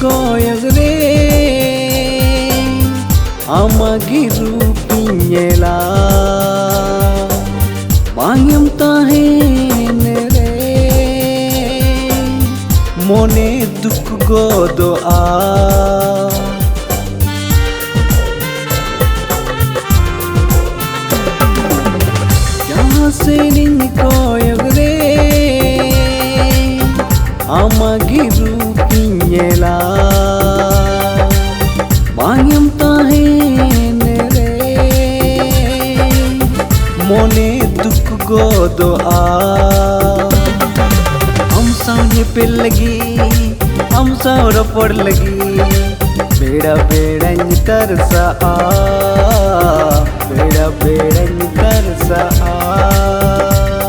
Koyagre amagi rupinyela bangyam tahen re mone duk godo a yahan se nin koyagre amagi rupinyela bangyam tahen re mone duk godo a हम सामने पे लगी हम सौर पर लगी बेड़ा बेड़न तरसा आ बेड़ा बेड़न तरसा आ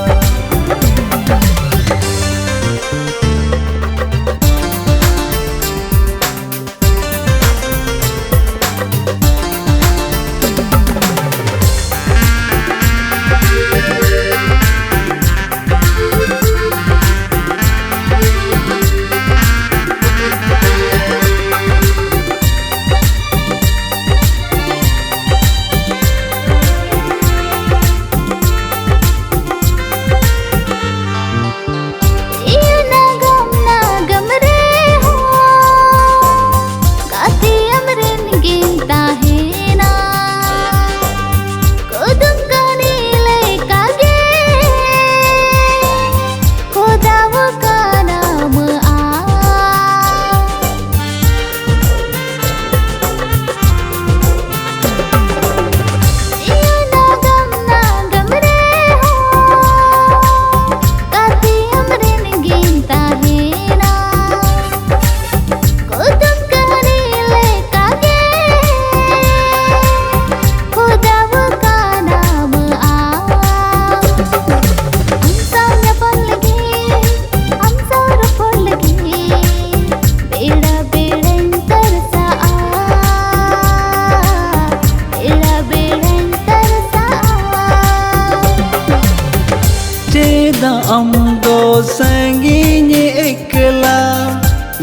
हम दो संगीने एकला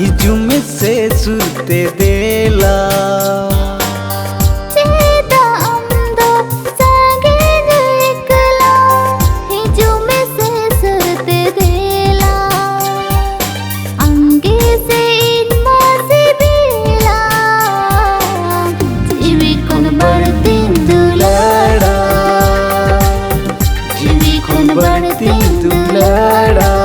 इजुम से सुरते देला चेदा हम दो संगीने एकला इजुम से सुरते देला अंगे से इनमा से बेला जीवी कौन बढ़ती दुलाड़ा जीवी कौन बढ़ती दुलाड़ा